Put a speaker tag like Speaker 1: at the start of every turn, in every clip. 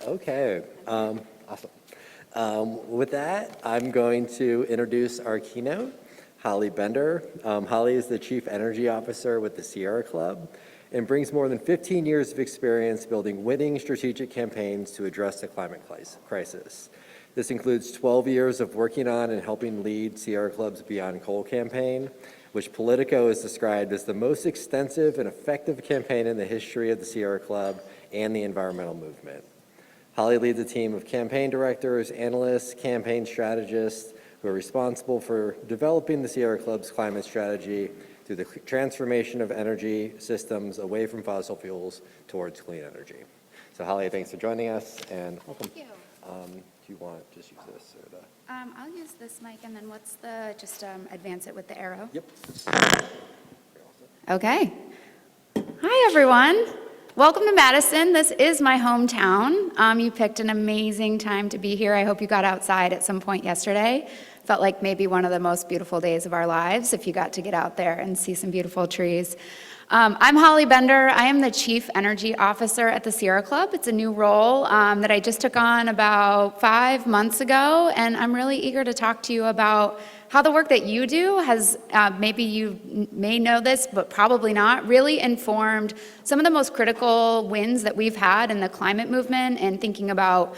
Speaker 1: Okay, awesome. With that, I'm going to introduce our keynote, Holly Bender. Holly is the Chief Energy Officer with the Sierra Club and brings more than 15 years of experience building winning strategic campaigns to address the climate crisis. This includes 12 years of working on and helping lead Sierra Club's Beyond Coal campaign, which Politico has described as the most extensive and effective campaign in the history of the Sierra Club and the environmental movement. Holly leads a team of campaign directors, analysts, campaign strategists who are responsible for developing the Sierra Club's climate strategy through the transformation of energy systems away from fossil fuels towards clean energy. So Holly, thanks for joining us and welcome.
Speaker 2: Thank you.
Speaker 1: Do you want to just use this or the?
Speaker 2: I'll use this mic and then what's the, just advance it with the arrow.
Speaker 1: Yep.
Speaker 2: Okay. Hi, everyone. Welcome to Madison. This is my hometown. You picked an amazing time to be here. I hope you got outside at some point yesterday. Felt like maybe one of the most beautiful days of our lives if you got to get out there and see some beautiful trees. I'm Holly Bender. I am the Chief Energy Officer at the Sierra Club. It's a new role that I just took on about 5 months ago, and I'm really eager to talk to you about how the work that you do has, maybe you may know this, but probably not, really informed some of the most critical wins that we've had in the climate movement and thinking about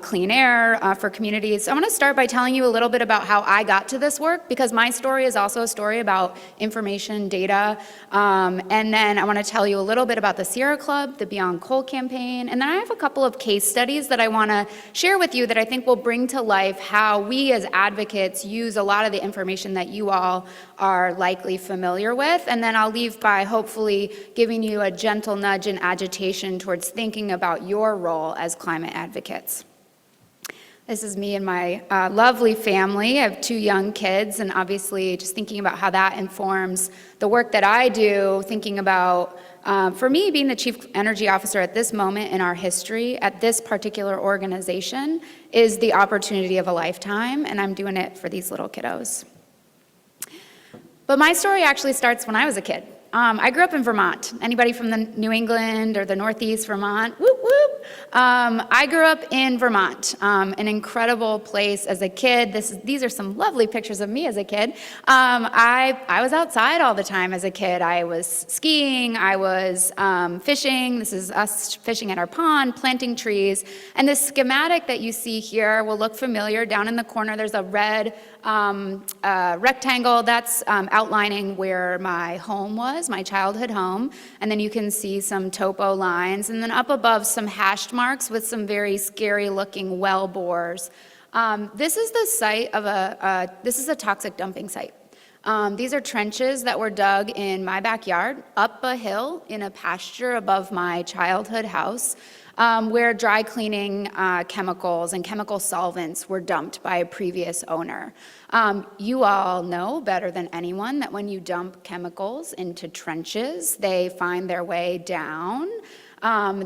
Speaker 2: clean air for communities. So I want to start by telling you a little bit about how I got to this work, because my story is also a story about information, data, and then I want to tell you a little bit about the Sierra Club, the Beyond Coal campaign, and then I have a couple of case studies that I want to share with you that I think will bring to life how we as advocates use a lot of the information that you all are likely familiar with, and then I'll leave by hopefully giving you a gentle nudge and agitation towards thinking about your role as climate advocates. This is me and my lovely family. I have 2 young kids, and obviously just thinking about how that informs the work that I do, thinking about, for me, being the Chief Energy Officer at this moment in our history, at this particular organization, is the opportunity of a lifetime, and I'm doing it for these little kiddos. But my story actually starts when I was a kid. I grew up in Vermont. Anybody from the New England or the Northeast Vermont? Whoop, whoop. I grew up in Vermont, an incredible place as a kid. These are some lovely pictures of me as a kid. I was outside all the time as a kid. I was skiing, I was fishing. This is us fishing at our pond, planting trees. And this schematic that you see here will look familiar. Down in the corner, there's a red rectangle that's outlining where my home was, my childhood home, and then you can see some topo lines, and then up above some hashed marks with some very scary looking well bores. This is the site of this is a toxic dumping site. These are trenches that were dug in my backyard, up a hill in a pasture above my childhood house, where dry cleaning chemicals and chemical solvents were dumped by a previous owner. You all know better than anyone that when you dump chemicals into trenches, they find their way down.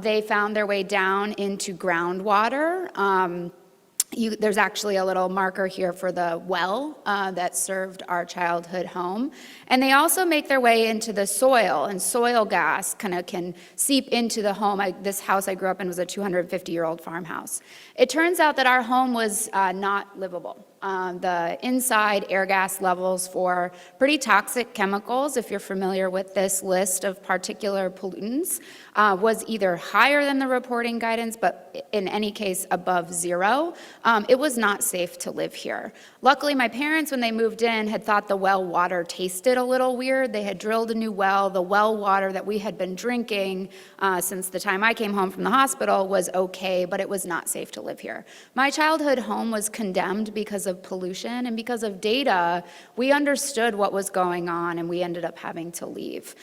Speaker 2: They found their way down into groundwater. There's actually a little marker here for the well that served our childhood home. And they also make their way into the soil, and soil gas kind of can seep into the home. This house I grew up in was a 250-year-old farmhouse. It turns out that our home was not livable. The inside air gas levels for pretty toxic chemicals, if you're familiar with this list of particular pollutants, was either higher than the reporting guidance, but in any case above 0. It was not safe to live here. Luckily, my parents, when they moved in, had thought the well water tasted a little weird. They had drilled a new well. The well water that we had been drinking since the time I came home from the hospital was okay, but it was not safe to live here. My childhood home was condemned because of pollution, and because of data, we understood what was going on, and we ended up having to leave.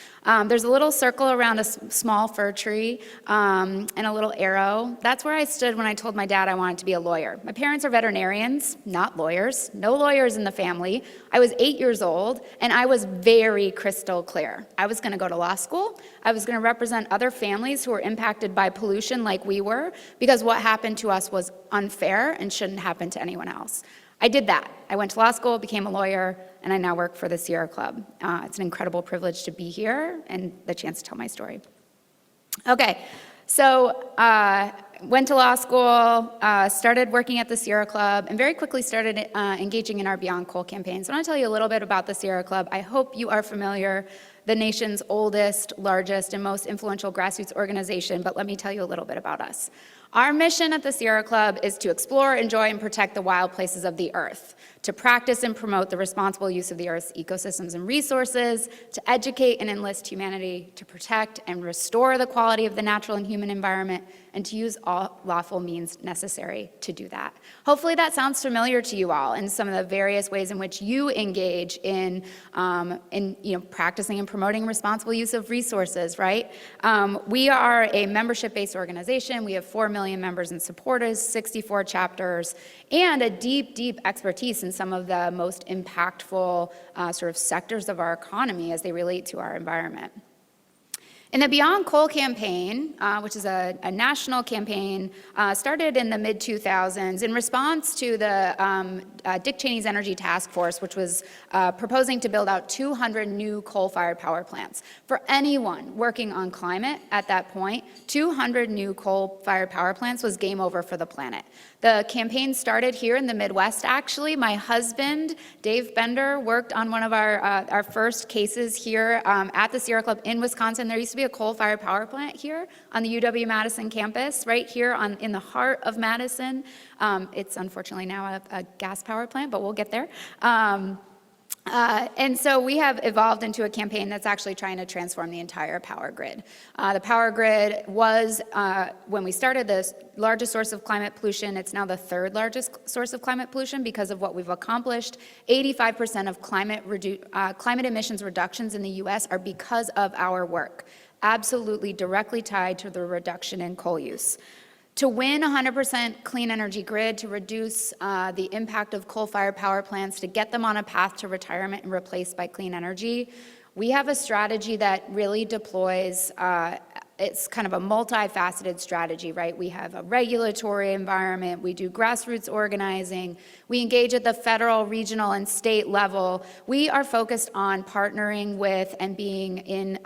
Speaker 2: There's a little circle around a small fir tree and a little arrow. That's where I stood when I told my dad I wanted to be a lawyer. My parents are veterinarians, not lawyers. No lawyers in the family. I was 8 years old, and I was very crystal clear. I was going to go to law school. I was going to represent other families who were impacted by pollution like we were, because what happened to us was unfair and shouldn't happen to anyone else. I did that. I went to law school, became a lawyer, and I now work for the Sierra Club. It's an incredible privilege to be here and the chance to tell my story. Okay, so went to law school, started working at the Sierra Club, and very quickly started engaging in our Beyond Coal campaign. So I want to tell you a little bit about the Sierra Club. I hope you are familiar, the nation's oldest, largest, and most influential grassroots organization, but let me tell you a little bit about us. Our mission at the Sierra Club is to explore, enjoy, and protect the wild places of the earth, to practice and promote the responsible use of the earth's ecosystems and resources, to educate and enlist humanity to protect and restore the quality of the natural and human environment, and to use all lawful means necessary to do that. Hopefully that sounds familiar to you all in some of the various ways in which you engage in practicing and promoting responsible use of resources, right? We are a membership-based organization. We have 4 million members and supporters, 64 chapters, and a deep, deep expertise in some of the most impactful sort of sectors of our economy as they relate to our environment. In the Beyond Coal campaign, which is a national campaign, started in the mid-2000s in response to the Dick Cheney's Energy Task Force, which was proposing to build out 200 new coal-fired power plants. For anyone working on climate at that point, 200 new coal-fired power plants was game over for the planet. The campaign started here in the Midwest, actually. My husband, Dave Bender, worked on one of our first cases here at the Sierra Club in Wisconsin. There used to be a coal-fired power plant here on the UW-Madison campus, right here in the heart of Madison. It's unfortunately now a gas power plant, but we'll get there. And so we have evolved into a campaign that's actually trying to transform the entire power grid. The power grid was, when we started, the largest source of climate pollution. It's now the third largest source of climate pollution because of what we've accomplished. 85% of climate emissions reductions in the U.S. are because of our work, absolutely directly tied to the reduction in coal use. To win 100% clean energy grid, to reduce the impact of coal-fired power plants, to get them on a path to retirement and replaced by clean energy, we have a strategy that really deploys, it's kind of a multifaceted strategy, right? We have a regulatory environment, we do grassroots organizing, we engage at the federal, regional, and state level. We are focused on partnering with and being in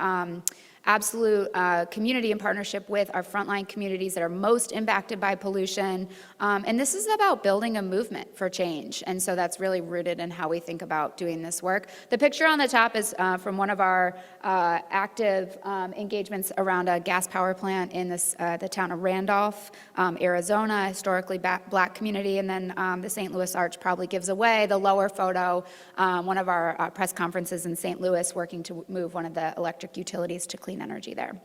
Speaker 2: absolute community and partnership with our frontline communities that are most impacted by pollution. And this is about building a movement for change. And so that's really rooted in how we think about doing this work. The picture on the top is from one of our active engagements around a gas power plant in the town of Randolph, Arizona, historically black community. And then the St. Louis Arch probably gives away the lower photo, one of our press conferences in St. Louis working to move one of the electric utilities to clean energy there.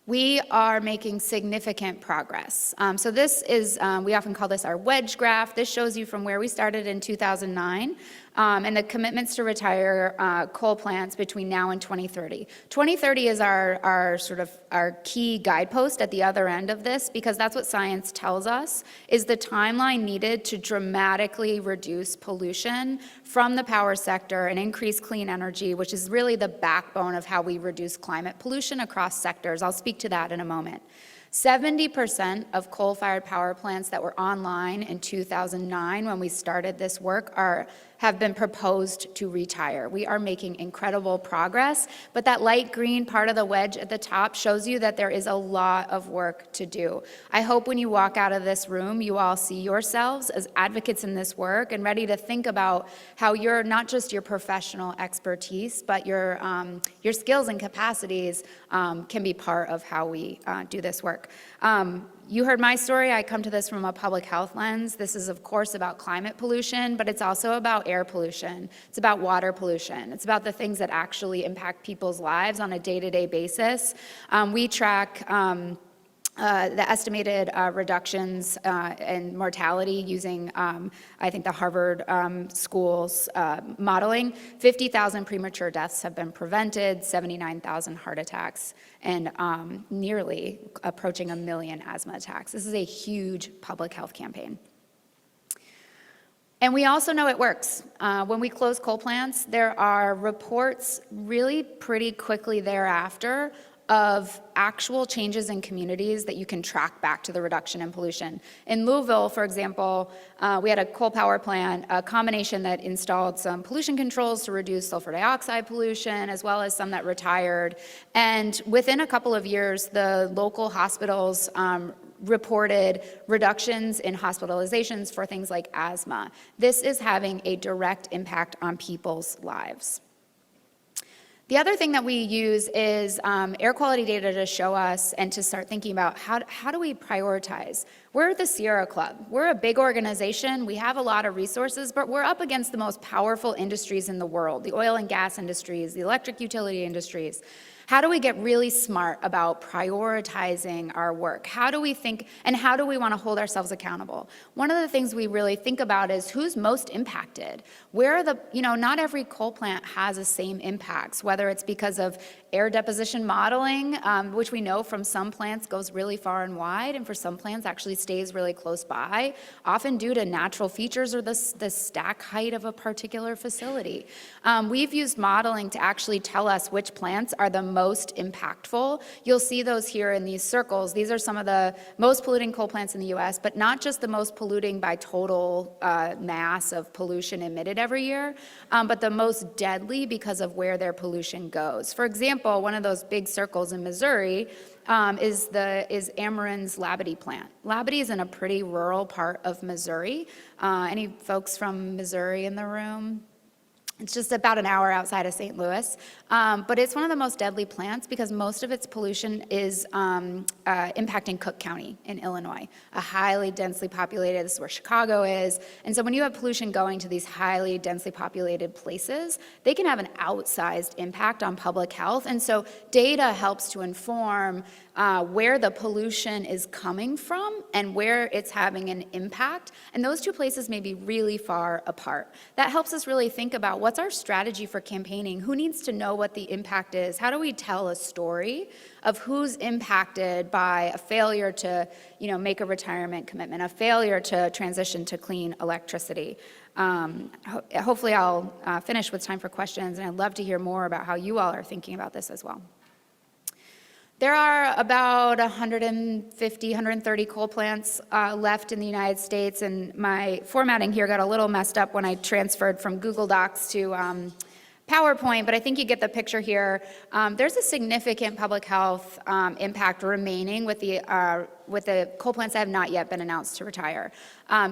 Speaker 2: We are making significant progress. So this is, we often call this our wedge graph. This shows you from where we started in 2009 and the commitments to retire coal plants between now and 2030. 2030 is our key guidepost at the other end of this, because that's what science tells us is the timeline needed to dramatically reduce pollution from the power sector and increase clean energy, which is really the backbone of how we reduce climate pollution across sectors. I'll speak to that in a moment. 70% of coal-fired power plants that were online in 2009 when we started this work have been proposed to retire. We are making incredible progress, but that light green part of the wedge at the top shows you that there is a lot of work to do. I hope when you walk out of this room, you all see yourselves as advocates in this work and ready to think about how you're not just your professional expertise, but your skills and capacities can be part of how we do this work. You heard my story. I come to this from a public health lens. This is, of course, about climate pollution, but it's also about air pollution. It's about water pollution. It's about the things that actually impact people's lives on a day-to-day basis. We track the estimated reductions in mortality using, I think, the Harvard schools modeling. 50,000 premature deaths have been prevented, 79,000 heart attacks, and nearly approaching 1 million asthma attacks. This is a huge public health campaign. And we also know it works. When we close coal plants, there are reports really pretty quickly thereafter of actual changes in communities that you can track back to the reduction in pollution. In Louisville, for example, we had a coal power plant, a combination that installed some pollution controls to reduce sulfur dioxide pollution, as well as some that retired. And within a couple of years, the local hospitals reported reductions in hospitalizations for things like asthma. This is having a direct impact on people's lives. The other thing that we use is air quality data to show us and to start thinking about how do we prioritize. We're the Sierra Club. We're a big organization. We have a lot of resources, but we're up against the most powerful industries in the world, the oil and gas industries, the electric utility industries. How do we get really smart about prioritizing our work? How do we think, and how do we want to hold ourselves accountable? One of the things we really think about is who's most impacted. Where are the, not every coal plant has the same impacts, whether it's because of air deposition modeling, which we know from some plants goes really far and wide, and for some plants actually stays really close by, often due to natural features or the stack height of a particular facility. We've used modeling to actually tell us which plants are the most impactful. You'll see those here in these circles. These are some of the most polluting coal plants in the US, but not just the most polluting by total mass of pollution emitted every year, but the most deadly because of where their pollution goes. For example, one of those big circles in Missouri is Ameren's Labadie plant. Labadie is in a pretty rural part of Missouri. Any folks from Missouri in the room? It's just about an hour outside of St. Louis, but it's one of the most deadly plants because most of its pollution is impacting Cook County in Illinois, a highly densely populated, this is where Chicago is, and so when you have pollution going to these highly densely populated places, they can have an outsized impact on public health, and so data helps to inform where the pollution is coming from and where it's having an impact, and those two places may be really far apart. That helps us really think about what's our strategy for campaigning, who needs to know what the impact is, how do we tell a story of who's impacted by a failure to make a retirement commitment, a failure to transition to clean electricity. Hopefully I'll finish with time for questions, and I'd love to hear more about how you all are thinking about this as well. There are about 150, 130 coal plants left in the United States, and my formatting here got a little messed up when I transferred from Google Docs to PowerPoint, but I think you get the picture here. There's a significant public health impact remaining with the coal plants that have not yet been announced to retire.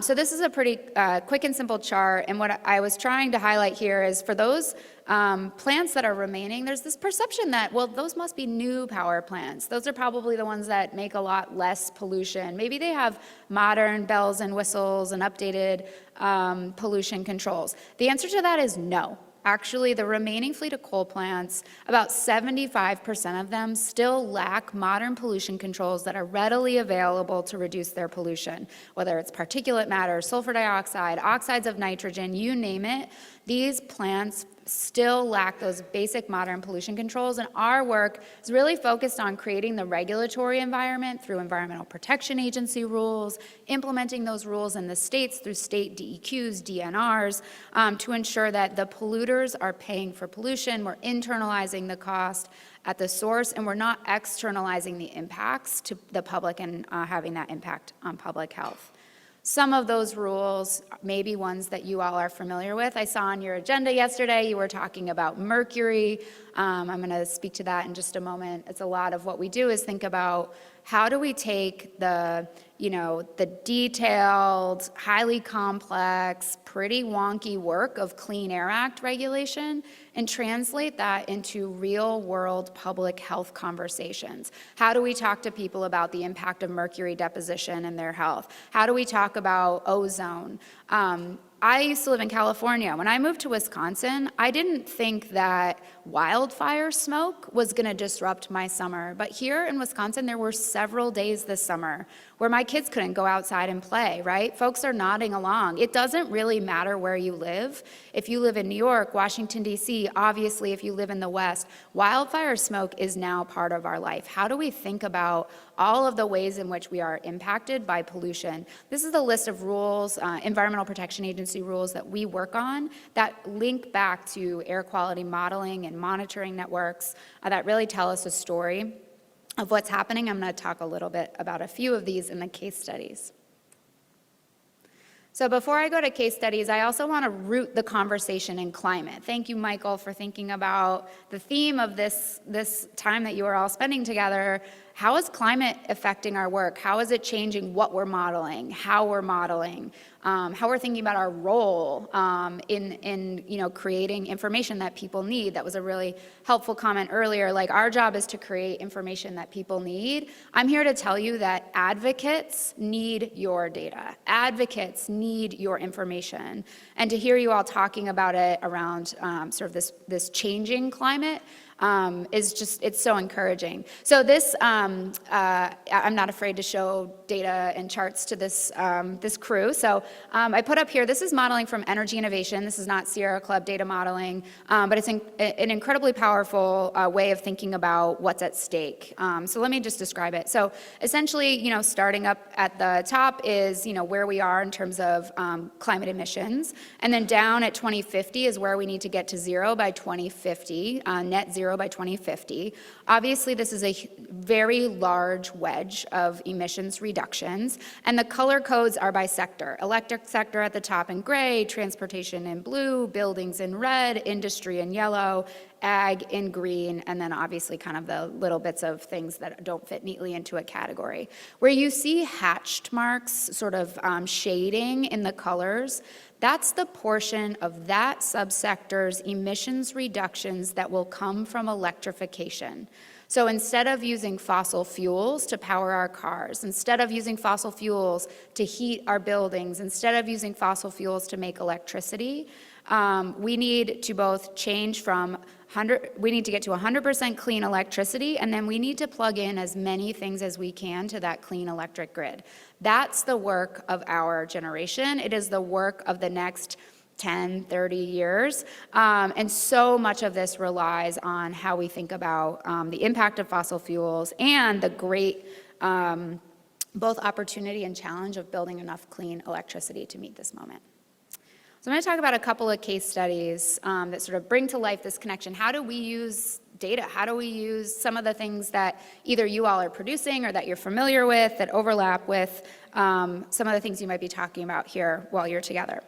Speaker 2: So this is a pretty quick and simple chart, and what I was trying to highlight here is for those plants that are remaining, there's this perception that, well, those must be new power plants. Those are probably the ones that make a lot less pollution. Maybe they have modern bells and whistles and updated pollution controls. The answer to that is no. Actually, the remaining fleet of coal plants, about 75% of them still lack modern pollution controls that are readily available to reduce their pollution, whether it's particulate matter, sulfur dioxide, oxides of nitrogen, you name it. These plants still lack those basic modern pollution controls, and our work is really focused on creating the regulatory environment through Environmental Protection Agency rules, implementing those rules in the states through state DEQs, DNRs, to ensure that the polluters are paying for pollution, we're internalizing the cost at the source, and we're not externalizing the impacts to the public and having that impact on public health. Some of those rules may be ones that you all are familiar with. I saw on your agenda yesterday you were talking about mercury. I'm going to speak to that in just a moment. It's a lot of what we do is think about how do we take the detailed, highly complex, pretty wonky work of Clean Air Act regulation and translate that into real-world public health conversations. How do we talk to people about the impact of mercury deposition in their health? How do we talk about ozone? I used to live in California. When I moved to Wisconsin, I didn't think that wildfire smoke was going to disrupt my summer. But here in Wisconsin, there were several days this summer where my kids couldn't go outside and play, right? Folks are nodding along. It doesn't really matter where you live. If you live in New York, Washington, D.C., obviously if you live in the West, wildfire smoke is now part of our life. How do we think about all of the ways in which we are impacted by pollution? This is the list of rules, Environmental Protection Agency rules that we work on that link back to air quality modeling and monitoring networks that really tell us a story of what's happening. I'm going to talk a little bit about a few of these in the case studies. So before I go to case studies, I also want to root the conversation in climate. Thank you, Michael, for thinking about the theme of this time that you are all spending together. how is climate affecting our work? How is it changing what we're modeling, how we're modeling, how we're thinking about our role in creating information that people need? That was a really helpful comment earlier. Like, our job is to create information that people need. I'm here to tell you that advocates need your data. Advocates need your information. And to hear you all talking about it around sort of this changing climate it's so encouraging. So this, I'm not afraid to show data and charts to this crew. So I put up here, this is modeling from Energy Innovation. This is not Sierra Club data modeling, but it's an incredibly powerful way of thinking about what's at stake. So let me just describe it. So essentially, starting up at the top is, where we are in terms of climate emissions. And then down at 2050 is where we need to get to zero by 2050, net zero by 2050. Obviously, this is a very large wedge of emissions reductions, and the color codes are by sector. Electric sector at the top in gray, transportation in blue, buildings in red, industry in yellow, ag in green, and then obviously kind of the little bits of things that don't fit neatly into a category. Where you see hatched marks sort of shading in the colors, that's the portion of that subsector's emissions reductions that will come from electrification. So instead of using fossil fuels to power our cars, instead of using fossil fuels to heat our buildings, instead of using fossil fuels to make electricity, we need to both change from we need to get to 100% clean electricity, and then we need to plug in as many things as we can to that clean electric grid. That's the work of our generation. It is the work of the next 10, 30 years. And so much of this relies on how we think about the impact of fossil fuels and the great both opportunity and challenge of building enough clean electricity to meet this moment. So I'm going to talk about a couple of case studies that sort of bring to life this connection. How do we use data? How do we use some of the things that either you all are producing or that you're familiar with that overlap with some of the things you might be talking about here while you're together?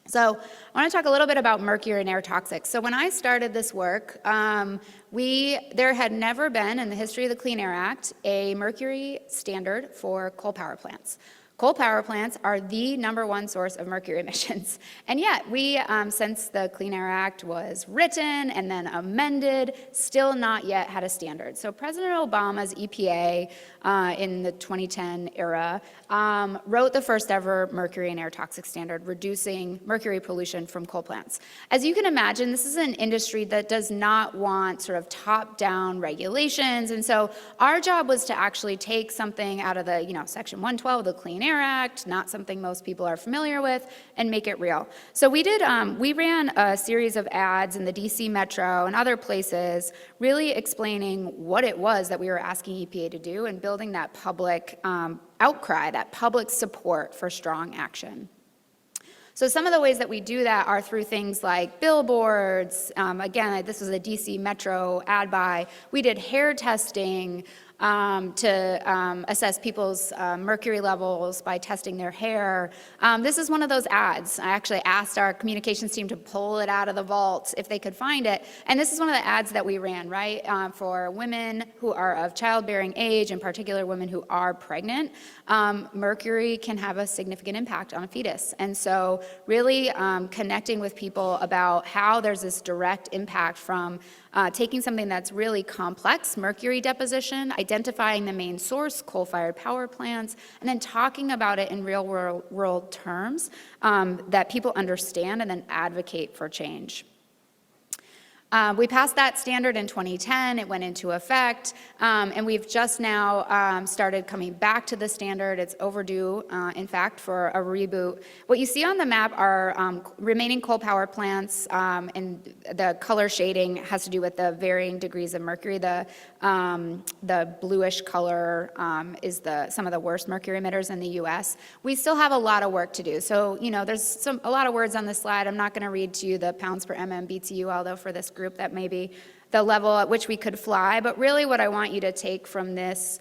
Speaker 2: So I want to talk a little bit about mercury and air toxics. So when I started this work, there had never been in the history of the Clean Air Act a mercury standard for coal power plants. Coal power plants are the #1 source of mercury emissions. And yet we, since the Clean Air Act was written and then amended, still not yet had a standard. So President Obama's EPA in the 2010 era wrote the first ever mercury and air toxic standard, reducing mercury pollution from coal plants. As you can imagine, this is an industry that does not want sort of top-down regulations. And so our job was to actually take something out of the, Section 112 of the Clean Air Act, not something most people are familiar with, and make it real. So we ran a series of ads in the DC Metro and other places, really explaining what it was that we were asking EPA to do and building that public outcry, that public support for strong action. So some of the ways that we do that are through things like billboards. Again, this was a DC Metro ad buy. We did hair testing to assess people's mercury levels by testing their hair. This is one of those ads. I actually asked our communications team to pull it out of the vault if they could find it. And this is one of the ads that we ran, right? For women who are of childbearing age, in particular women who are pregnant, mercury can have a significant impact on a fetus. And so really connecting with people about how there's this direct impact from taking something that's really complex, mercury deposition, identifying the main source, coal-fired power plants, and then talking about it in real world terms that people understand and then advocate for change. We passed that standard in 2010, it went into effect, and we've just now started coming back to the standard. It's overdue, in fact, for a reboot. What you see on the map are remaining coal power plants, and the color shading has to do with the varying degrees of mercury. The bluish color is some of the worst mercury emitters in the US. We still have a lot of work to do. So, there's a lot of words on this slide. I'm not going to read to you the pounds per MMBTU, although for this group that may be the level at which we could fly. But really what I want you to take from this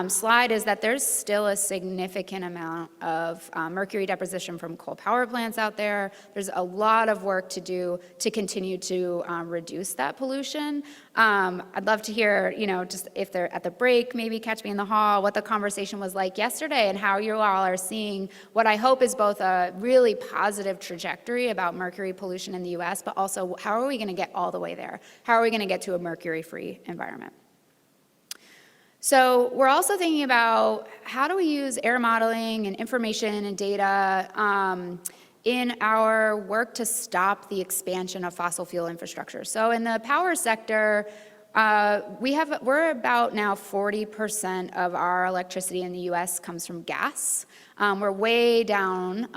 Speaker 2: slide is that there's still a significant amount of mercury deposition from coal power plants out there. There's a lot of work to do to continue to reduce that pollution. I'd love to hear, just if they're at the break, maybe catch me in the hall, what the conversation was like yesterday and how you all are seeing what I hope is both a really positive trajectory about mercury pollution in the US, but also how are we going to get all the way there? How are we going to get to a mercury-free environment? So we're also thinking about how do we use air modeling and information and data in our work to stop the expansion of fossil fuel infrastructure. So in the power sector, we're about now 40% of our electricity in the US comes from gas. We're way down,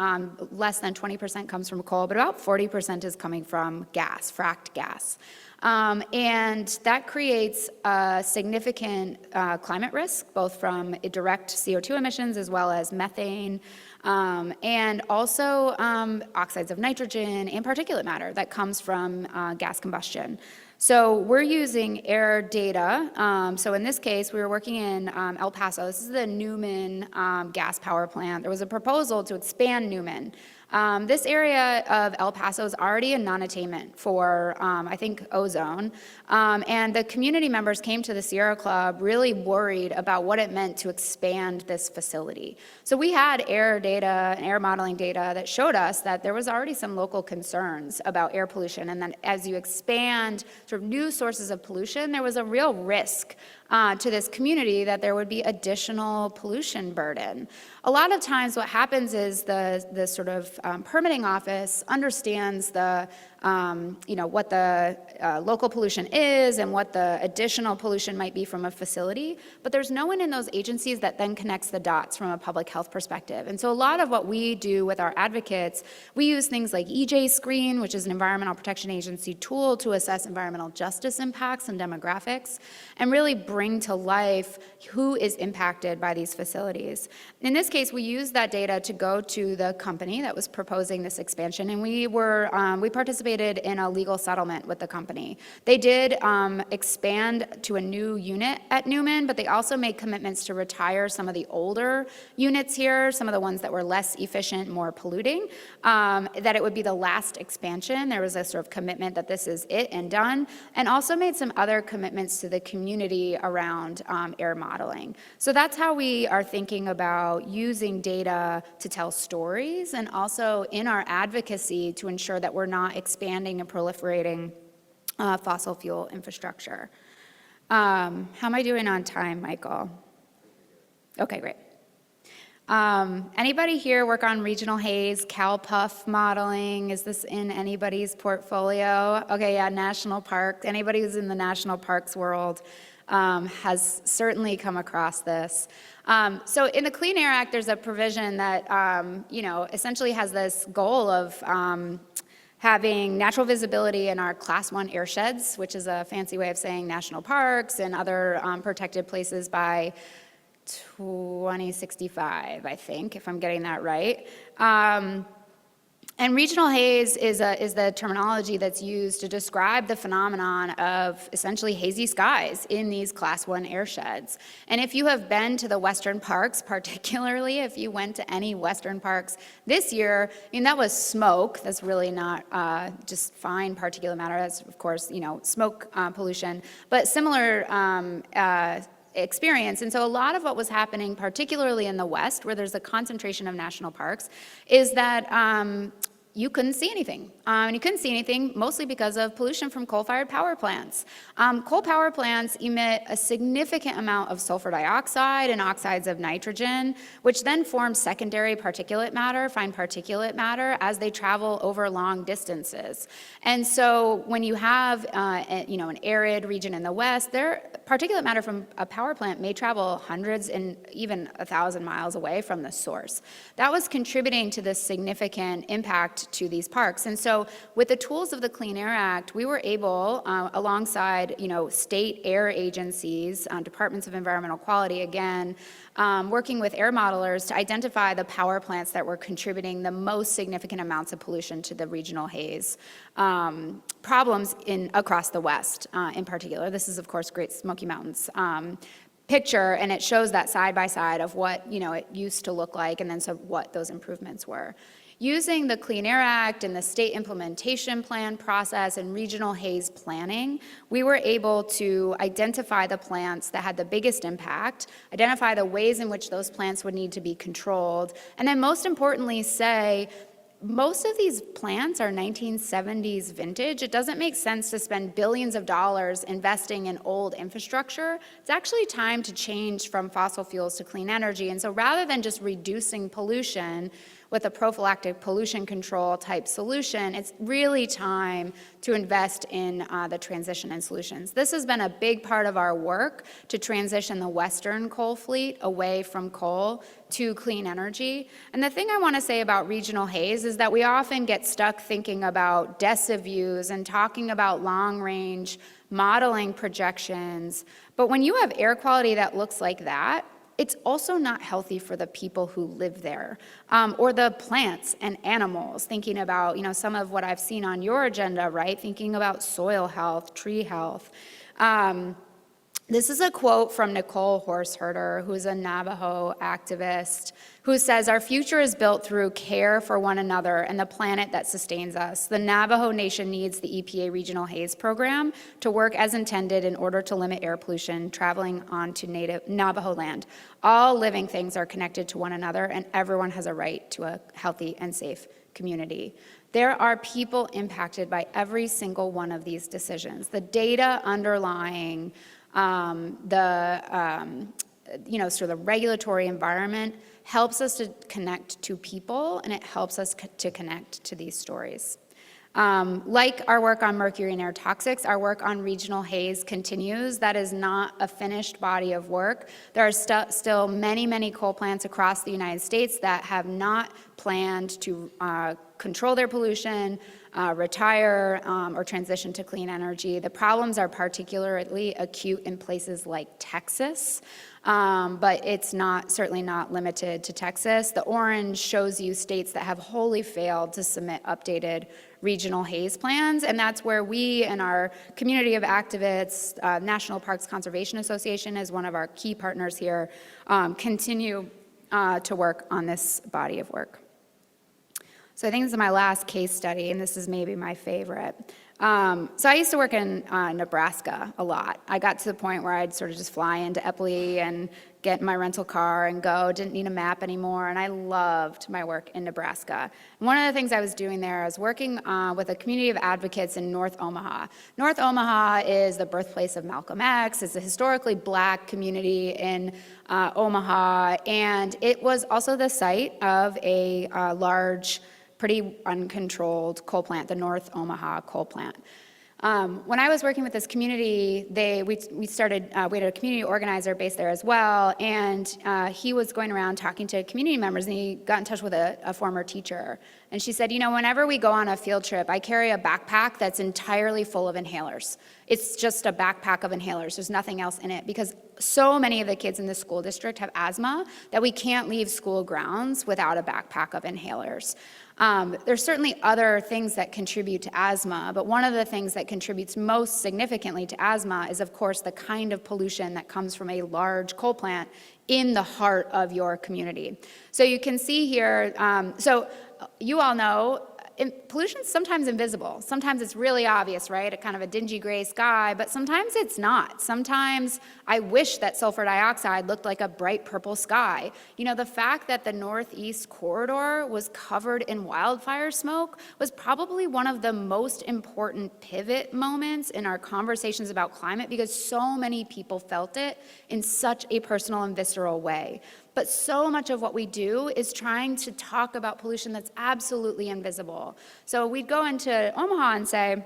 Speaker 2: less than 20% comes from coal, but about 40% is coming from gas, fracked gas. And that creates a significant climate risk, both from direct CO2 emissions as well as methane, and also oxides of nitrogen and particulate matter that comes from gas combustion. So we're using air data. So in this case, we were working in El Paso. This is the Newman gas power plant. There was a proposal to expand Newman. This area of El Paso is already a non-attainment for, I think, ozone. And the community members came to the Sierra Club really worried about what it meant to expand this facility. So we had air data and air modeling data that showed us that there was already some local concerns about air pollution, and then as you expand sort of new sources of pollution, there was a real risk to this community that there would be additional pollution burden. A lot of times what happens is the sort of permitting office understands the what the local pollution is and what the additional pollution might be from a facility, but there's no one in those agencies that then connects the dots from a public health perspective. And so a lot of what we do with our advocates, we use things like EJ Screen, which is an Environmental Protection Agency tool to assess environmental justice impacts and demographics, and really bring to life who is impacted by these facilities. In this case, we used that data to go to the company that was proposing this expansion, and we participated in a legal settlement with the company. They did expand to a new unit at Newman, but they also made commitments to retire some of the older units here, some of the ones that were less efficient, more polluting, that it would be the last expansion. There was a sort of commitment that this is it and done, and also made some other commitments to the community around air modeling. So that's how we are thinking about using data to tell stories, and also in our advocacy to ensure that we're not expanding and proliferating fossil fuel infrastructure. How am I doing on time, Michael? Okay, great. Anybody here work on regional haze, CalPUF modeling? Is this in anybody's portfolio? Okay, yeah, national park. Anybody who's in the national parks world has certainly come across this. So in the Clean Air Act, there's a provision that, essentially has this goal of having natural visibility in our Class 1 airsheds, which is a fancy way of saying national parks and other protected places by 2065, I think, if I'm getting that right. And regional haze is the terminology that's used to describe the phenomenon of essentially hazy skies in these Class 1 airsheds. And if you have been to the Western parks, particularly if you went to any Western parks this year, that was smoke. That's really not just fine particulate matter. That's, of course, smoke pollution, but similar experience. And so a lot of what was happening, particularly in the West, where there's a concentration of national parks, is that you couldn't see anything. And you couldn't see anything mostly because of pollution from coal-fired power plants. Coal power plants emit a significant amount of sulfur dioxide and oxides of nitrogen, which then form secondary particulate matter, fine particulate matter, as they travel over long distances. And so when you have an arid region in the West, particulate matter from a power plant may travel hundreds and even 1,000 miles away from the source. That was contributing to this significant impact to these parks. And so with the tools of the Clean Air Act, we were able, alongside state air agencies, departments of environmental quality, again, working with air modelers to identify the power plants that were contributing the most significant amounts of pollution to the regional haze problems across the West in particular. This is, of course, Great Smoky Mountains. picture, and it shows that side by side of what it used to look like, and then so what those improvements were. Using the Clean Air Act and the state implementation plan process and regional haze planning, we were able to identify the plants that had the biggest impact, identify the ways in which those plants would need to be controlled, and then most importantly say, most of these plants are 1970s vintage. It doesn't make sense to spend billions of dollars investing in old infrastructure. It's actually time to change from fossil fuels to clean energy. And so rather than just reducing pollution with a prophylactic pollution control type solution, it's really time to invest in the transition and solutions. This has been a big part of our work to transition the Western coal fleet away from coal to clean energy. And the thing I want to say about regional haze is that we often get stuck thinking about DESA views and talking about long-range modeling projections. But when you have air quality that looks like that, it's also not healthy for the people who live there, or the plants and animals, thinking about, some of what I've seen on your agenda, right? Thinking about soil health, tree health. This is a quote from Nicole Horseherder, who's a Navajo activist, who says, "Our future is built through care for one another and the planet that sustains us. The Navajo Nation needs the EPA Regional Haze Program to work as intended in order to limit air pollution traveling onto native Navajo land. All living things are connected to one another, and everyone has a right to a healthy and safe community." There are people impacted by every single one of these decisions. The data underlying sort of the regulatory environment helps us to connect to people, and it helps us to connect to these stories. Like our work on mercury and air toxics, our work on regional haze continues. That is not a finished body of work. There are still many, many coal plants across the United States that have not planned to control their pollution, retire, or transition to clean energy. The problems are particularly acute in places like Texas, but it's certainly not limited to Texas. The orange shows you states that have wholly failed to submit updated regional haze plans, and that's where we and our community of activists, National Parks Conservation Association is one of our key partners here, continue to work on this body of work. So I think this is my last case study, and this is maybe my favorite. So I used to work in Nebraska a lot. I got to the point where I'd sort of just fly into Eppley and get in my rental car and go, didn't need a map anymore, and I loved my work in Nebraska. And one of the things I was doing there, I was working with a community of advocates in North Omaha. North Omaha is the birthplace of Malcolm X. It's a historically black community in Omaha, and it was also the site of a large, pretty uncontrolled coal plant, the North Omaha coal plant. When I was working with this community, we had a community organizer based there as well, and he was going around talking to community members, and he got in touch with a former teacher. And she said, whenever we go on a field trip, I carry a backpack that's entirely full of inhalers. It's just a backpack of inhalers. There's nothing else in it, because so many of the kids in the school district have asthma that we can't leave school grounds without a backpack of inhalers. There's certainly other things that contribute to asthma, but one of the things that contributes most significantly to asthma is, of course, the kind of pollution that comes from a large coal plant in the heart of your community. So you can see here, so you all know, pollution's sometimes invisible. Sometimes it's really obvious, right? A kind of a dingy gray sky, but sometimes it's not. Sometimes I wish that sulfur dioxide looked like a bright purple sky. The fact that the Northeast corridor was covered in wildfire smoke was probably one of the most important pivot moments in our conversations about climate, because so many people felt it in such a personal and visceral way. But so much of what we do is trying to talk about pollution that's absolutely invisible. So we'd go into Omaha and say,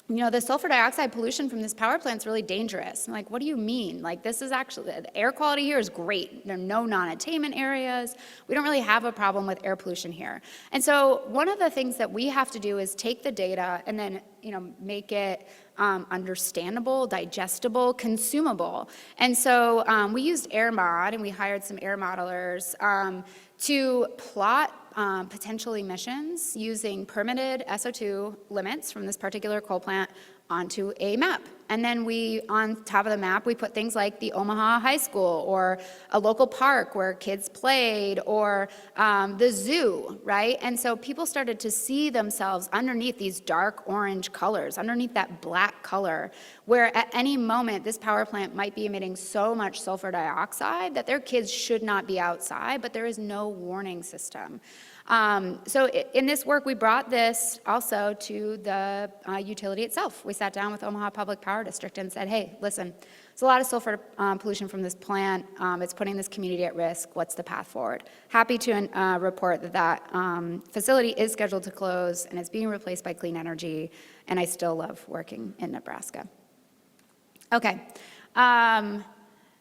Speaker 2: the sulfur dioxide pollution from this power plant's really dangerous. I'm like, what do you mean? This is actually, the air quality here is great. There are no non-attainment areas. We don't really have a problem with air pollution here. And so one of the things that we have to do is take the data and then, make it understandable, digestible, consumable. And so we used AirMod, and we hired some air modelers to plot potential emissions using permitted SO2 limits from this particular coal plant onto a map. And then on top of the map, we put things like the Omaha High School or a local park where kids played or the zoo, right? And so people started to see themselves underneath these dark orange colors, underneath that black color, where at any moment this power plant might be emitting so much sulfur dioxide that their kids should not be outside, but there is no warning system. So in this work, we brought this also to the utility itself. We sat down with Omaha Public Power District and said, hey, listen, there's a lot of sulfur pollution from this plant. It's putting this community at risk. What's the path forward? Happy to report that facility is scheduled to close and it's being replaced by clean energy, and I still love working in Nebraska. Okay.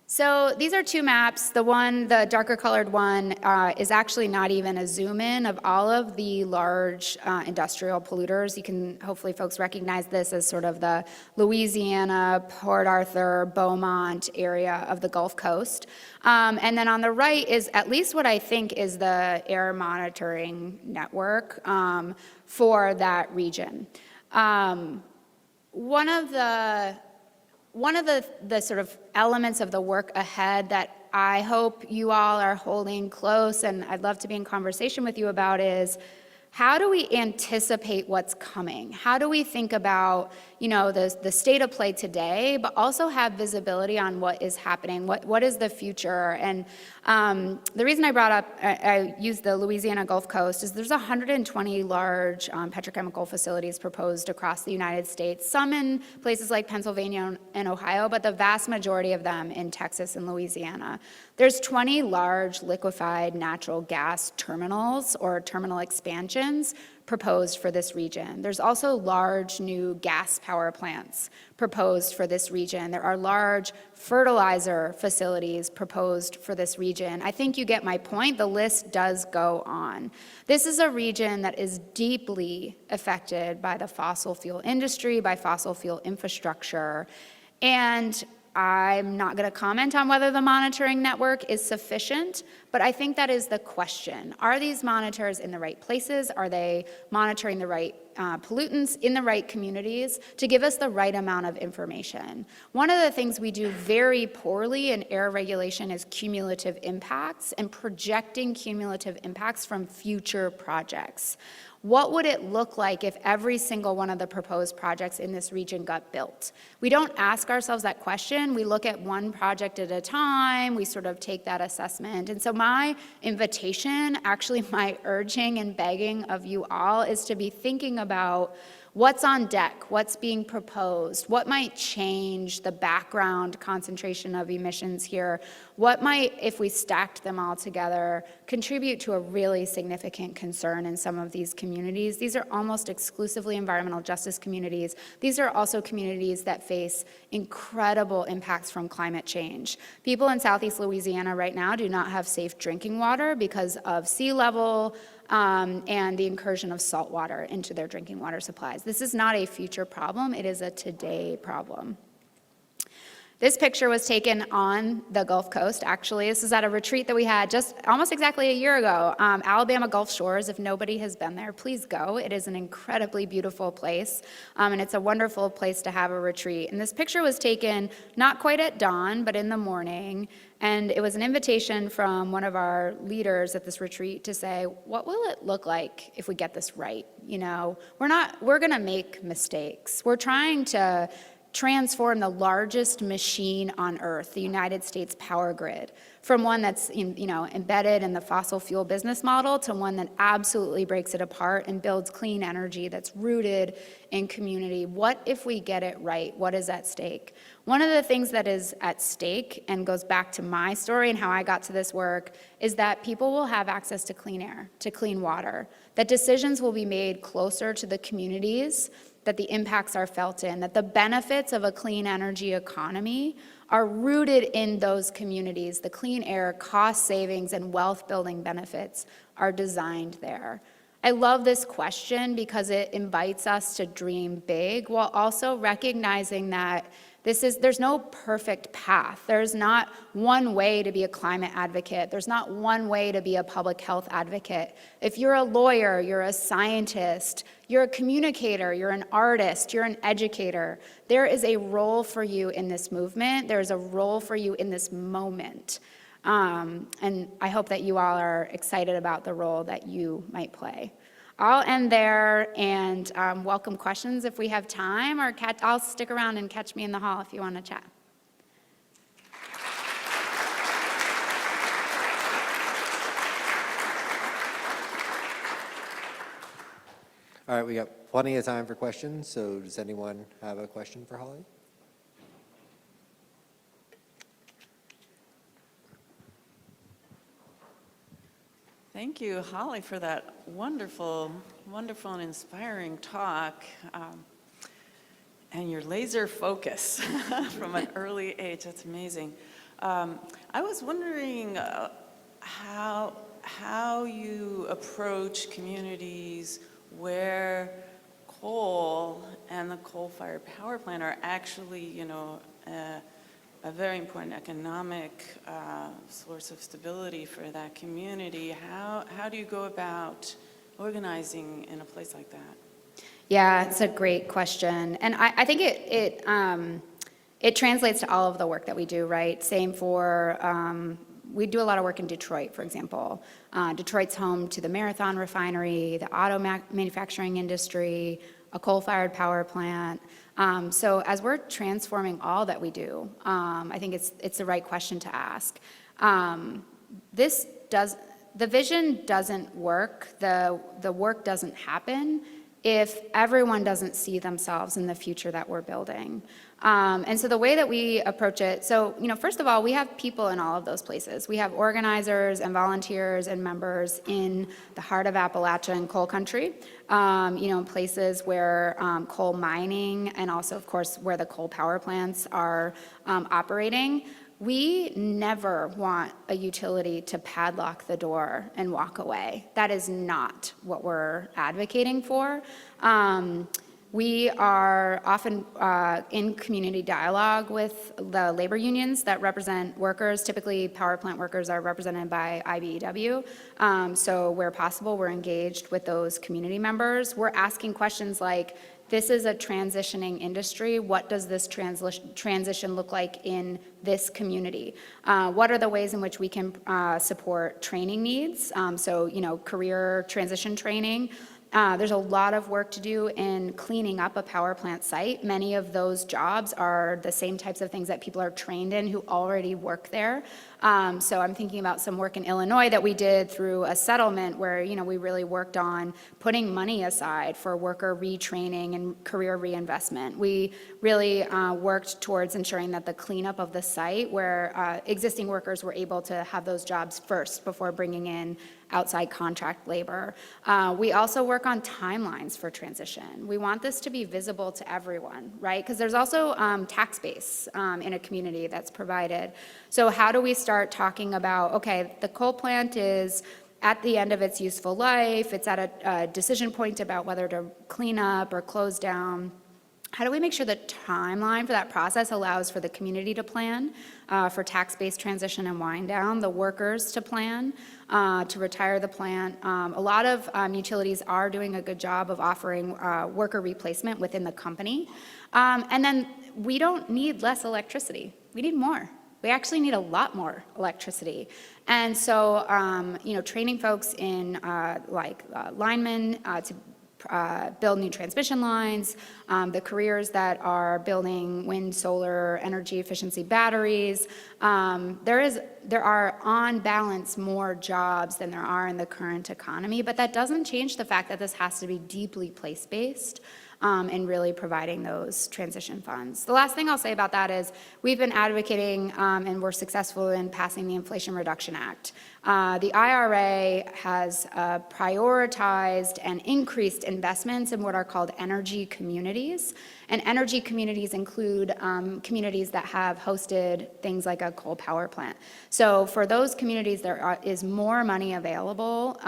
Speaker 2: So these are two maps. The darker colored one is actually not even a zoom in of all of the large industrial polluters. You can, hopefully folks recognize this as sort of the Louisiana, Port Arthur, Beaumont area of the Gulf Coast. And then on the right is at least what I think is the air monitoring network for that region. One of the sort of elements of the work ahead that I hope you all are holding close and I'd love to be in conversation with you about is, how do we anticipate what's coming? How do we think about, the state of play today, but also have visibility on what is happening? What is the future? And the reason I used the Louisiana Gulf Coast is there's 120 large petrochemical facilities proposed across the United States, some in places like Pennsylvania and Ohio, but the vast majority of them in Texas and Louisiana. There's 20 large liquefied natural gas terminals or terminal expansions proposed for this region. There's also large new gas power plants proposed for this region. There are large fertilizer facilities proposed for this region. I think you get my point. The list does go on. This is a region that is deeply affected by the fossil fuel industry, by fossil fuel infrastructure, and I'm not going to comment on whether the monitoring network is sufficient, but I think that is the question. Are these monitors in the right places? Are they monitoring the right pollutants in the right communities to give us the right amount of information? One of the things we do very poorly in air regulation is cumulative impacts and projecting cumulative impacts from future projects. What would it look like if every single one of the proposed projects in this region got built? We don't ask ourselves that question. We look at one project at a time. We sort of take that assessment. And so my invitation, actually my urging and begging of you all, is to be thinking about what's on deck, what's being proposed, what might change the background concentration of emissions here, what might, if we stacked them all together, contribute to a really significant concern in some of these communities. These are almost exclusively environmental justice communities. These are also communities that face incredible impacts from climate change. People in Southeast Louisiana right now do not have safe drinking water because of sea level, and the incursion of salt water into their drinking water supplies. This is not a future problem, it is a today problem. This picture was taken on the Gulf Coast, actually. This is at a retreat that we had just almost exactly a year ago. Alabama Gulf Shores, if nobody has been there, please go. It is an incredibly beautiful place, and it's a wonderful place to have a retreat. And this picture was taken not quite at dawn, but in the morning, and it was an invitation from one of our leaders at this retreat to say, what will it look like if we get this right? We're gonna make mistakes. We're trying to transform the largest machine on earth, the United States power grid, from one that's embedded in the fossil fuel business model to one that absolutely breaks it apart and builds clean energy that's rooted in community. What if we get it right? What is at stake? One of the things that is at stake, and goes back to my story and how I got to this work, is that people will have access to clean air, to clean water, that decisions will be made closer to the communities that the impacts are felt in, that the benefits of a clean energy economy are rooted in those communities. The clean air, cost savings, and wealth building benefits are designed there. I love this question because it invites us to dream big while also recognizing that There's no perfect path. There's not one way to be a climate advocate. There's not one way to be a public health advocate. If you're a lawyer, you're a scientist, you're a communicator, you're an artist, you're an educator, there is a role for you in this movement. There's a role for you in this moment. And I hope that you all are excited about the role that you might play. I'll end there and welcome questions if we have time, or I'll stick around and catch me in the hall if you want to chat.
Speaker 1: All right, we got plenty of time for questions, so does anyone have a question for Holly?
Speaker 3: Thank you, Holly, for that wonderful, wonderful and inspiring talk, and your laser focus from an early age. That's amazing. I was wondering how you approach communities where coal and the coal-fired power plant are actually, a very important economic source of stability for that community. How do you go about organizing in a place like that?
Speaker 2: Yeah, it's a great question. And I think it translates to all of the work that we do, right? Same for, we do a lot of work in Detroit, for example. Detroit's home to the Marathon refinery, the auto manufacturing industry, a coal-fired power plant. So as we're transforming all that we do, I think it's the right question to ask. The vision doesn't work, the work doesn't happen if everyone doesn't see themselves in the future that we're building. And so the way that we approach it, so, first of all, we have people in all of those places. We have organizers and volunteers and members in the heart of Appalachia and coal country, in places where coal mining and also, of course, where the coal power plants are operating. We never want a utility to padlock the door and walk away. That is not what we're advocating for. We are often in community dialogue with the labor unions that represent workers. Typically, power plant workers are represented by IBEW. So where possible, we're engaged with those community members. We're asking questions like, this is a transitioning industry. What does this transition look like in this community? What are the ways in which we can support training needs? So, career transition training. There's a lot of work to do in cleaning up a power plant site. Many of those jobs are the same types of things that people are trained in who already work there. So I'm thinking about some work in Illinois that we did through a settlement where, we really worked on putting money aside for worker retraining and career reinvestment. We really worked towards ensuring that the cleanup of the site where existing workers were able to have those jobs first before bringing in outside contract labor. We also work on timelines for transition. We want this to be visible to everyone, right? Because there's also tax base in a community that's provided. So how do we start talking about, okay, the coal plant is at the end of its useful life, it's at a decision point about whether to clean up or close down. How do we make sure the timeline for that process allows for the community to plan for tax-based transition and wind down, the workers to plan to retire the plant? A lot of utilities are doing a good job of offering worker replacement within the company. And then we don't need less electricity. We need more. We actually need a lot more electricity. And so, training folks in linemen to build new transmission lines, the careers that are building wind, solar, energy efficiency batteries. There are on balance more jobs than there are in the current economy, but that doesn't change the fact that this has to be deeply place-based and really providing those transition funds. The last thing I'll say about that is we've been advocating and we're successful in passing the Inflation Reduction Act. The IRA has prioritized and increased investments in what are called energy communities. And energy communities include communities that have hosted things like a coal power plant. So for those communities, there is more money available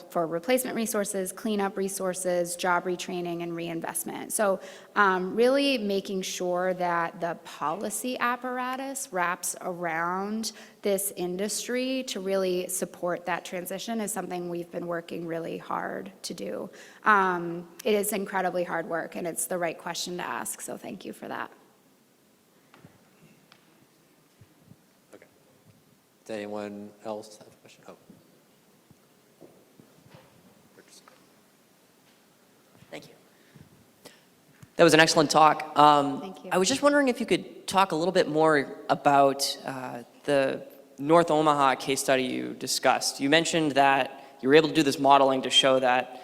Speaker 2: for replacement resources, cleanup resources, job job retraining and reinvestment. So really making sure that the policy apparatus wraps around this industry to really support that transition is something we've been working really hard to do. It is incredibly hard work, and it's the right question to ask, so thank you for that.
Speaker 1: Okay. Does anyone else have a question? Oh.
Speaker 4: Thank you. That was an excellent talk.
Speaker 2: Thank you.
Speaker 4: I was just wondering if you could talk a little bit more about the North Omaha case study you discussed. You mentioned that you were able to do this modeling to show that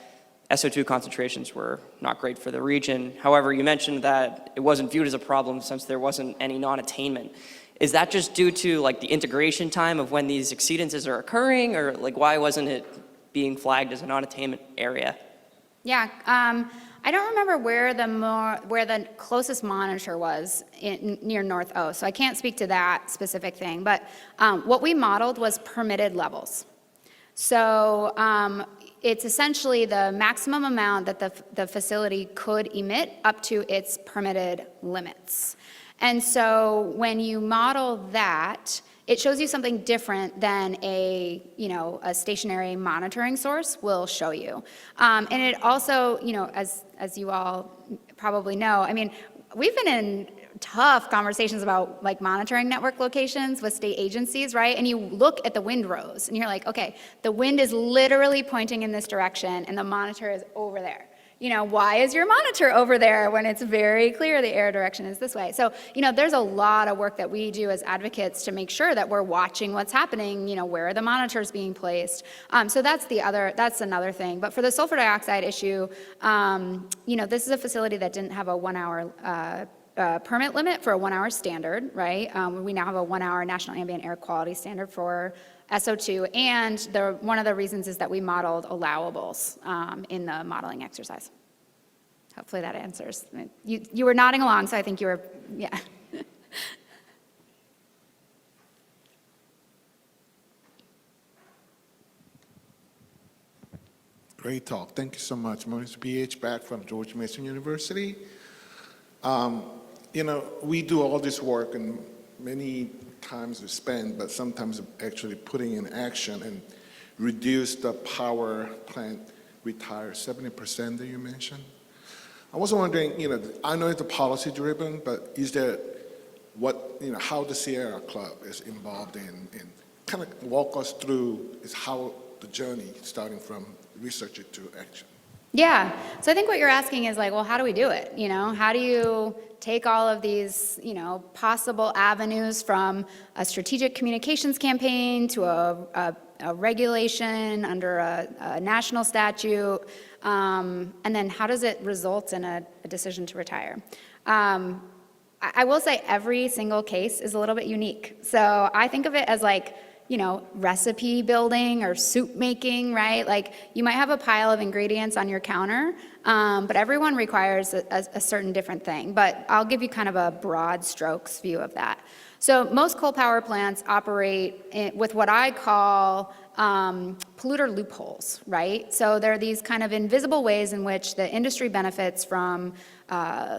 Speaker 4: SO2 concentrations were not great for the region. However, you mentioned that it wasn't viewed as a problem since there wasn't any non-attainment. Is that just due to like the integration time of when these exceedances are occurring, or like why wasn't it being flagged as a non-attainment area?
Speaker 2: Yeah, I don't remember where the closest monitor was near North O, so I can't speak to that specific thing. But what we modeled was permitted levels. So it's essentially the maximum amount that the facility could emit up to its permitted limits. And so when you model that, it shows you something different than a stationary monitoring source will show you. And it also, as you all probably know, I mean, we've been in tough conversations about like monitoring network locations with state agencies, right? And you look at the wind rows and you're like, okay, the wind is literally pointing in this direction and the monitor is over there. Why is your monitor over there when it's very clear the air direction is this way? So, there's a lot of work that we do as advocates to make sure that we're watching what's happening, where are the monitors being placed? So that's another thing. But for the sulfur dioxide issue, this is a facility that didn't have a 1 hour permit limit for a 1 hour standard, right? We now have a 1 hour national ambient air quality standard for SO2, and one of the reasons is that we modeled allowables in the modeling exercise. Hopefully that answers. You were nodding along, so I think you were, yeah.
Speaker 5: Great talk. Thank you so much. Maurice B.H. back from George Mason University. We do all this work, and many times we spend, but sometimes actually putting in action and reduce the power plant retire 70% that you mentioned. I was wondering, I know it's policy driven, but is there how the Sierra Club is involved in kind of walk us through is how the journey starting from research it to action.
Speaker 2: Yeah, so I think what you're asking is like, well, how do we do it? How do you take all of these, possible avenues from a strategic communications campaign to a regulation under a national statute, and then how does it result in a decision to retire? I will say every single case is a little bit unique. So I think of it as like, recipe building or soup making, right? Like you might have a pile of ingredients on your counter, but everyone requires a certain different thing. But I'll give you kind of a broad strokes view of that. So most coal power plants operate with what I call polluter loopholes, right? So there are these kind of invisible ways in which the industry benefits from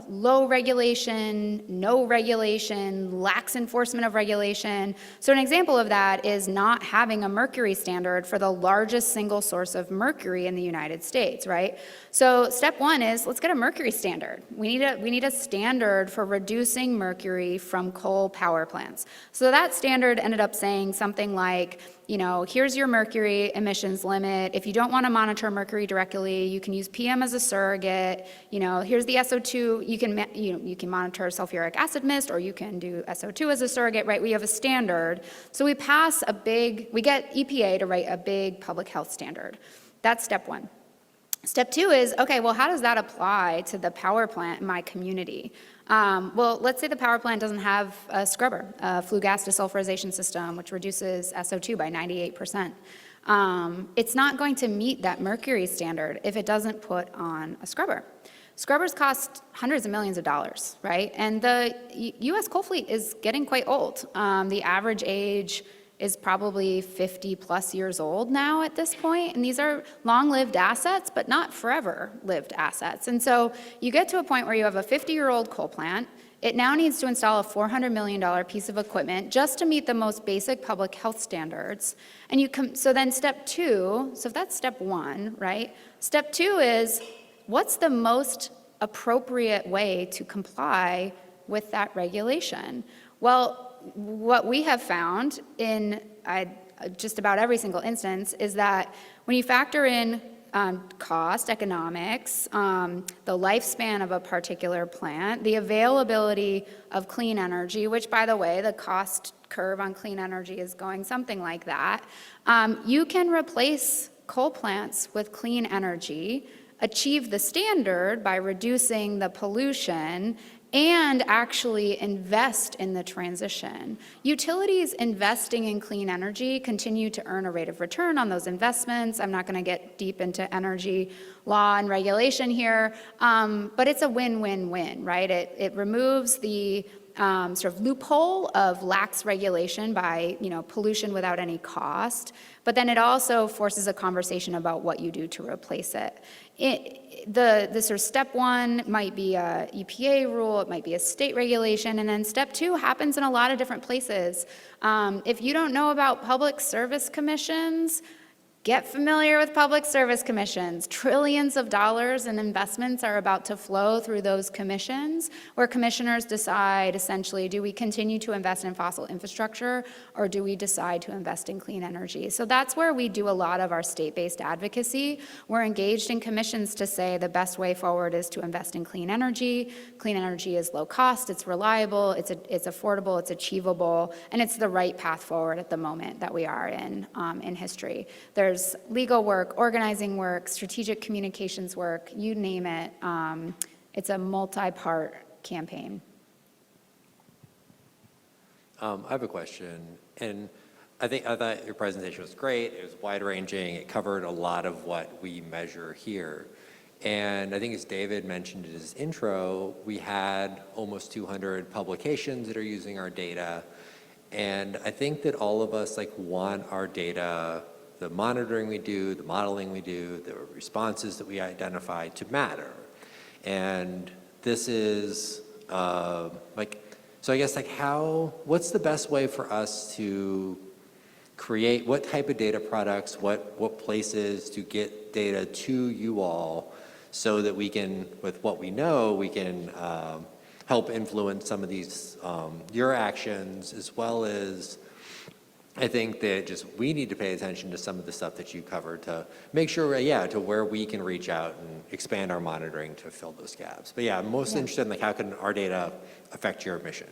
Speaker 2: low regulation, no regulation, lax enforcement of regulation. So an example of that is not having a mercury standard for the largest single source of mercury in the United States, right? So step one is let's get a mercury standard. We need a standard for reducing mercury from coal power plants. So that standard ended up saying something like, here's your mercury emissions limit. If you don't want to monitor mercury directly, you can use PM as a surrogate. Here's the SO2. You can monitor sulfuric acid mist, or you can do SO2 as a surrogate, right? We have a standard. So we get EPA to write a big public health standard. That's step one. Step two is, okay, well, how does that apply to the power plant in my community? Well, let's say the power plant doesn't have a scrubber, a flue gas desulfurization system, which reduces SO2 by 98%. It's not going to meet that mercury standard if it doesn't put on a scrubber. Scrubbers cost hundreds of millions of dollars, right? And the U.S. coal fleet is getting quite old. The average age is probably 50 plus years old now at this point. And these are long-lived assets, but not forever-lived assets. And so you get to a point where you have a 50-year-old coal plant. It now needs to install a $400 million piece of equipment just to meet the most basic public health standards. And so then step two, so if that's step one, right? Step two is, what's the most appropriate way to comply with that regulation? Well, what we have found in just about every single instance is that when you factor in cost, economics, the lifespan of a particular plant, the availability of clean energy, which, by the way, the cost curve on clean energy is going something like that, you can replace coal plants with clean energy, achieve the standard by reducing the pollution, and actually invest in the transition. Utilities investing in clean energy continue to earn a rate of return on those investments. I'm not going to get deep into energy law and regulation here, but it's a win-win-win, right? It removes the sort of loophole of lax regulation by, pollution without any cost, but then it also forces a conversation about what you do to replace it. The sort of step one might be a EPA rule, it might be a state regulation, and then step two happens in a lot of different places. If you don't know about public service commissions, get familiar with public service commissions. Trillions of dollars in investments are about to flow through those commissions, where commissioners decide, essentially, do we continue to invest in fossil infrastructure, or do we decide to invest in clean energy? So that's where we do a lot of our state-based advocacy. We're engaged in commissions to say the best way forward is to invest in clean energy. Clean energy is low cost, it's reliable, it's affordable, it's achievable, and it's the right path forward at the moment that we are in history. There's legal work, organizing work, strategic communications work, you name it. It's a multi-part campaign.
Speaker 1: I have a question, and I thought your presentation was great. It was wide-ranging. It covered a lot of what we measure here. And I think as David mentioned in his intro, we had almost 200 publications that are using our data. And I think that all of us want our data, the monitoring we do, the modeling we do, the responses that we identify to matter. And this is so I guess what's the best way for us to create, what type of data products, what places to get data to you all so that we can, with what we know, we can help influence some of these, your actions, as well as I think that just we need to pay attention to some of the stuff that you covered to make sure, to where we can reach out and expand our monitoring to fill those gaps. But I'm most interested in how can our data affect your mission?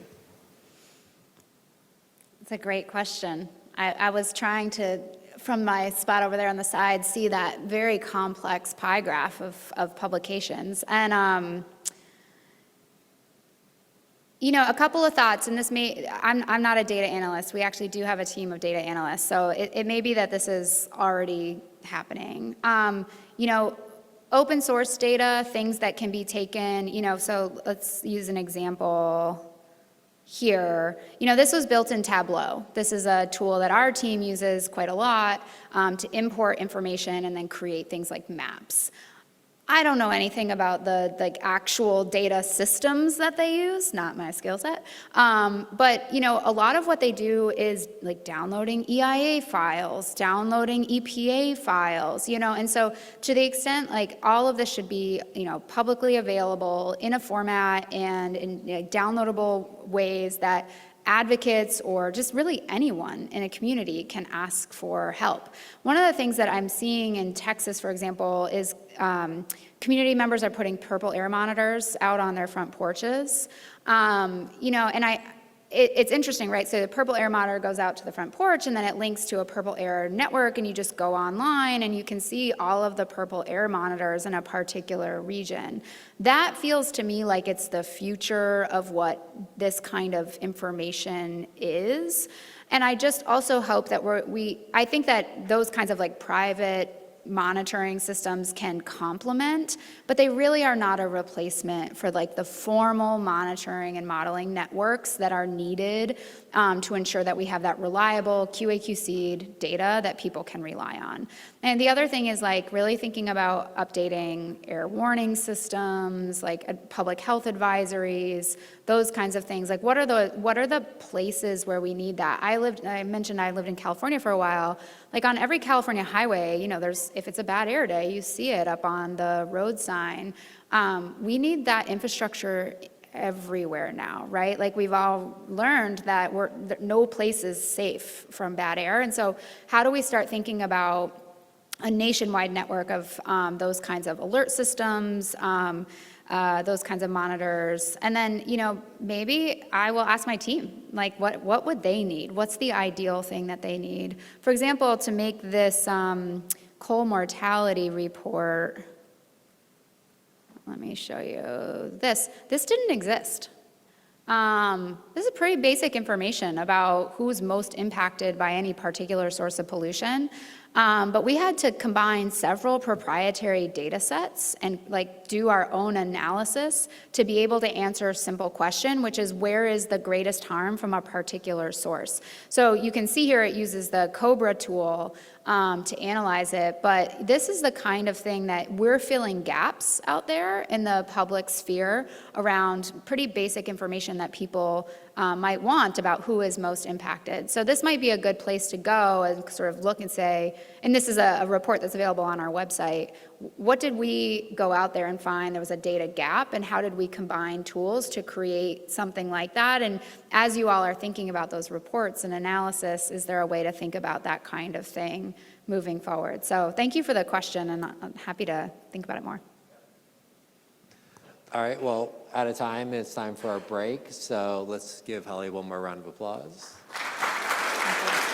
Speaker 2: It's a great question. I was trying to, from my spot over there on the side, see that very complex pie graph of publications. And a couple of thoughts, and I'm not a data analyst. We actually do have a team of data analysts, so it may be that this is already happening. Open source data, things that can be taken, so let's use an example here. This was built in Tableau. This is a tool that our team uses quite a lot to import information and then create things like maps. I don't know anything about the actual data systems that they use, not my skill set. But a lot of what they do is downloading EIA files, downloading EPA files, and so to the extent all of this should be publicly available in a format and in downloadable ways that advocates or just really anyone in a community can ask for help. One of the things that I'm seeing in Texas, for example, is community members are putting purple air monitors out on their front porches. And it's interesting, right? So the purple air monitor goes out to the front porch and then it links to a purple air network, and you just go online and you can see all of the purple air monitors in a particular region. That feels to me like it's the future of what this kind of information is. And I just also hope that I think that those kinds of private monitoring systems can complement, but they really are not a replacement for like the formal monitoring and modeling networks that are needed to ensure that we have that reliable QA/QC'd data that people can rely on. And the other thing is like really thinking about updating air warning systems, like public health advisories, those kinds of things. Like what are the places where we need that? I mentioned I lived in California for a while. Like on every California highway, you know, if it's a bad air day, you see it up on the road sign. We need that infrastructure everywhere now, right? Like we've all learned that no place is safe from bad air. And so how do we start thinking about a nationwide network of those kinds of alert systems, those kinds of monitors? And then, you know, maybe I will ask my team, like what would they need? What's the ideal thing that they need? For example, to make this coal mortality report, let me show you this. This didn't exist. This is pretty basic information about who's most impacted by any particular source of pollution. But we had to combine several proprietary data sets and like do our own analysis to be able to answer a simple question, which is where is the greatest harm from a particular source? So you can see here it uses the COBRA tool to analyze it, but this is the kind of thing that we're filling gaps out there in the public sphere around pretty basic information that people might want about who is most impacted. So this might be a good place to go and sort of look and say, and this is a report that's available on our website, what did we go out there and find there was a data gap, and how did we combine tools to create something like that? And as you all are thinking about those reports and analysis, is there a way to think about that kind of thing moving forward? So thank you for the question, and I'm happy to think about it more.
Speaker 1: All right, well, out of time, it's time for our break. So let's give Holly one more round of applause.
Speaker 2: Thank you.